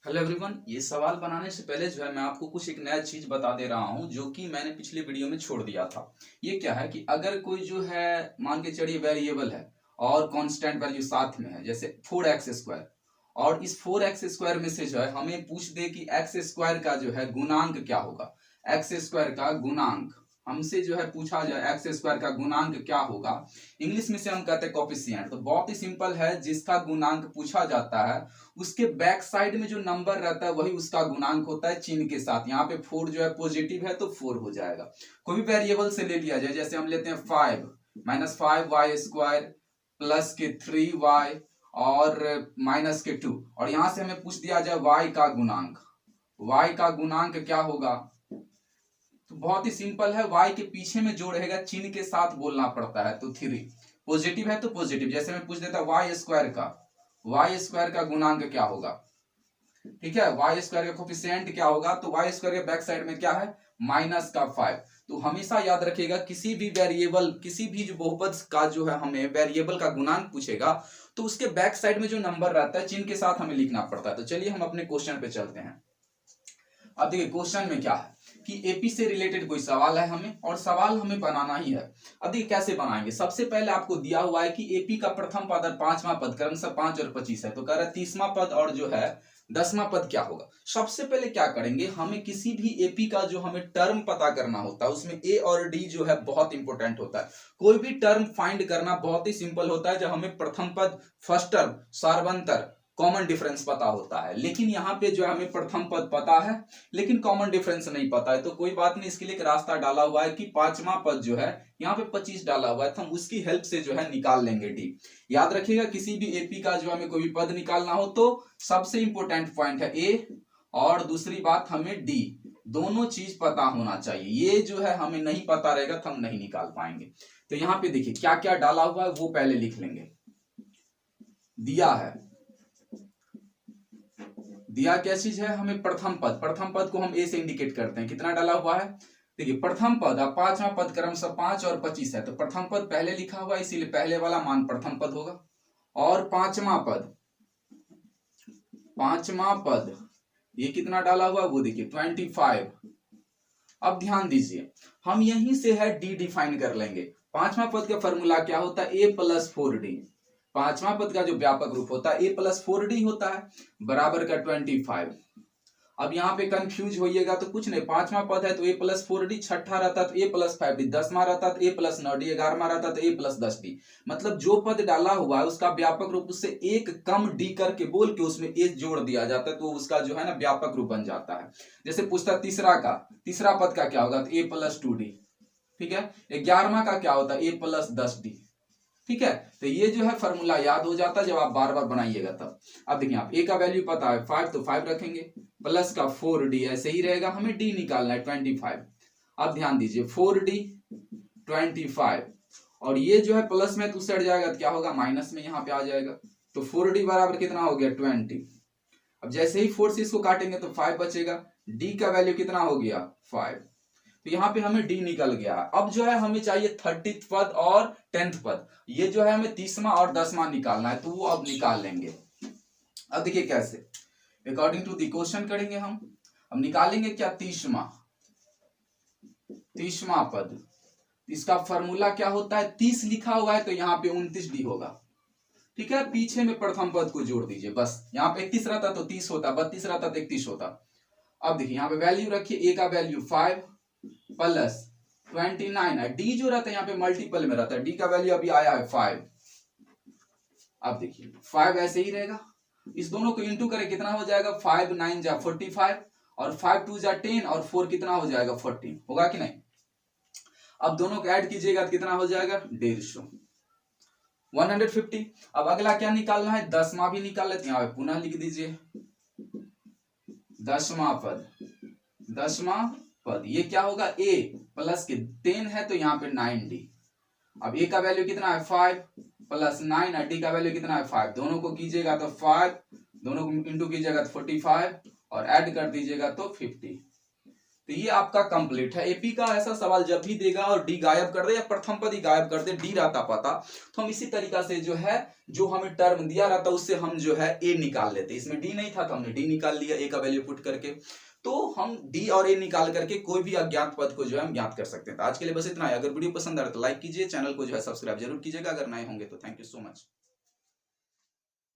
Hello everyone, ये सवाल बनाने से पहले जो है मैं आपको कुछ एक नया चीज बता दे रहा हूँ जो कि मैंने पिछले वीडियो में छोड़ दिया था। ये क्या है कि अगर कोई जो है मान के चलिए वेरिएबल है और कांस्टेंट वैल्यू साथ में है, जैसे 4x² और इस 4x² में से जो है हमें पूछ दे कि x² का जो है गुणांक क्या होगा। x² का गुणांक हमसे जो है पूछा जाए, x² का गुणांक क्या होगा। इंग्लिश में से हम कहते हैं कोफिशिएंट। तो बहुत ही सिंपल है, जिसका गुणांक पूछा जाता है उसके बैक साइड में जो नंबर रहता है वही उसका गुणांक होता है चिन्ह के साथ। यहाँ पे 4 जो है पॉजिटिव है तो 4 हो जाएगा। कोई भी वेरिएबल से ले लिया जाए, जैसे हम लेते हैं 5 - 5y² प्लस के 3y और माइनस के 2, और यहां से हमें पूछ दिया जाए y का गुणांक। y का गुणांक क्या होगा? तो बहुत ही सिंपल है, y के पीछे में जो रहेगा चिन्ह के साथ बोलना पड़ता है। तो 3 पॉजिटिव है तो पॉजिटिव, जैसे मैं पूछ देता y² का गुणांक क्या होगा। ठीक है, y² का कोफिशिएंट क्या होगा, तो y² के बैक साइड में क्या है, -5। तो हमेशा याद रखिएगा, किसी भी वेरिएबल, किसी भी जो बहुपद का जो है हमें वेरिएबल का गुणांक पूछेगा तो उसके बैक साइड में जो नंबर रहता है चिन्ह के साथ हमें लिखना पड़ता है। तो चलिए हम अपने क्वेश्चन पे चलते हैं। अब देखिए क्वेश्चन में क्या है कि एपी से रिलेटेड कोई सवाल है हमें, और सवाल हमें बनाना ही है। अब देखिए कैसे बनाएंगे। सबसे पहले आपको दिया हुआ है कि एपी का प्रथम पद और पांचवा पद क्रमशः 5 और 25 है, तो कह रहा है 30वां पद और जो है 10वां पद क्या होगा। सबसे पहले क्या करेंगे, हमें किसी भी एपी का जो हमें टर्म पता करना होता है उसमें ए और डी जो है बहुत इंपॉर्टेंट होता है। कोई भी टर्म फाइंड करना बहुत ही सिंपल होता है जब हमें प्रथम पद, फर्स्ट टर्म, सार्वंतर, कॉमन डिफरेंस पता होता है। लेकिन यहाँ पे जो है हमें प्रथम पद पता है लेकिन कॉमन डिफरेंस नहीं पता है। तो कोई बात नहीं, इसके लिए एक रास्ता डाला हुआ है कि पांचवा पद जो है यहाँ पे 25 डाला हुआ है, तो हम उसकी हेल्प से जो है निकाल लेंगे डी। याद रखिएगा, किसी भी एपी का जो हमें कोई भी पद निकालना हो तो सबसे इंपॉर्टेंट पॉइंट है ए, और दूसरी बात हमें डी, दोनों चीज पता होना चाहिए। ये जो है हमें नहीं पता रहेगा तो हम नहीं निकाल पाएंगे। तो यहाँ पे देखिए क्या क्या डाला हुआ है वो पहले लिख लेंगे। दिया क्या चीज है हमें, प्रथम पद। प्रथम पद को हम ए से इंडिकेट करते हैं। कितना डाला हुआ है, देखिए प्रथम पद और पांचवा पद क्रमशः 5 और 25 है, तो प्रथम पद पहले लिखा हुआ है इसीलिए पहले वाला मान प्रथम पद होगा। और पांचवा पद ये कितना डाला हुआ है वो देखिए 25। अब ध्यान दीजिए, हम यहीं से है डी डिफाइन कर लेंगे। पांचवा पद का फॉर्मूला क्या होता है, ए प्लस 4डी। पांचवा पद का जो व्यापक रूप होता है ए प्लस 4डी होता है, बराबर का 25। अब यहाँ पे कंफ्यूज होइएगा तो कुछ नहीं, पांचवा पद है तो ए प्लस 4डी, छठा रहता तो ए प्लस 5डी, 10वां रहता तो ए प्लस 9डी, 11वां रहता तो ए प्लस 10डी। मतलब जो पद डाला हुआ है उसका व्यापक रूप उससे एक कम डी करके बोल के उसमें ए जोड़ दिया जाता है, तो उसका जो है ना व्यापक रूप बन जाता है। जैसे पूछता तीसरा पद का क्या होगा, तो ए प्लस 2डी। ठीक है, 11वां का क्या होता है, ए प्लस 10डी। ठीक है, तो ये जो है फॉर्मूला याद हो जाता है जब आप बार बार बनाइएगा तब। अब देखिए आप ए का वैल्यू पता है 5, तो 5 रखेंगे, प्लस का 4डी ऐसे ही रहेगा, हमें डी निकालना है 25। अब ध्यान दीजिए 4डी 25, और ये जो है प्लस में तो सट जाएगा तो क्या होगा, माइनस में यहाँ पे आ जाएगा। तो 4डी बराबर कितना हो गया 20। अब जैसे ही 4 से इसको काटेंगे तो 5 बचेगा, डी का वैल्यू कितना हो गया 5, तो यहाँ पे हमें डी निकल गया। अब जो है हमें चाहिए 30th पद और 10th पद। ये जो है हमें 30वां और 10वां निकालना है, तो वो अब निकाल लेंगे। अब देखिए कैसे, अकॉर्डिंग टू द क्वेश्चन करेंगे हम। अब निकालेंगे क्या, 30वां पद। इसका फॉर्मूला क्या होता है, 30 लिखा हुआ है तो यहाँ पे 29डी होगा। ठीक है, पीछे में प्रथम पद को जोड़ दीजिए बस। यहाँ पे 31 रहता तो 30 होता, 32 रहता तो 31 होता। अब देखिए यहाँ पे वैल्यू रखिए, ए का वैल्यू 5 प्लस 29 है, डी जो रहता है यहाँ पे मल्टीपल में रहता है, डी का वैल्यू अभी आया है 5। अब देखिए 5 ऐसे ही रहेगा, इस दोनों को इंटू करें कितना हो जाएगा, 5 9 जा 45 और 5 2 जा 10 और 4 कितना हो जाएगा 14, होगा कि नहीं। अब दोनों को ऐड कीजिएगा तो कितना हो जाएगा 150, 150। अब अगला क्या निकालना है, 10वां भी निकाल लेते हैं, यहाँ पे पुनः लिख दीजिए 10वां पद। ये क्या होगा, ए प्लस के 10 है तो यहाँ पे 9डी। अब ए का वैल्यू कितना है 5 प्लस 9 है, डी का वैल्यू कितना है 5, दोनों को कीजिएगा तो 5, दोनों को इंटू कीजिएगा तो 45 और ऐड कर दीजिएगा तो 50। तो ये आपका कंप्लीट है। एपी का ऐसा सवाल जब भी देगा और डी गायब कर दे या प्रथम पद ही गायब कर दे, डी रहता पता, तो हम इसी तरीका से जो है जो हमें टर्म दिया रहता उससे हम जो है ए निकाल लेते। इसमें डी नहीं था तो हमने डी निकाल लिया ए का वैल्यू पुट करके। तो हम डी और ए निकाल करके कोई भी अज्ञात पद को जो है हम ज्ञात कर सकते हैं। तो आज के लिए बस इतना है। अगर वीडियो पसंद आ रहा है तो लाइक कीजिए, चैनल को जो है सब्सक्राइब जरूर कीजिएगा अगर नए होंगे तो। Thank you so much.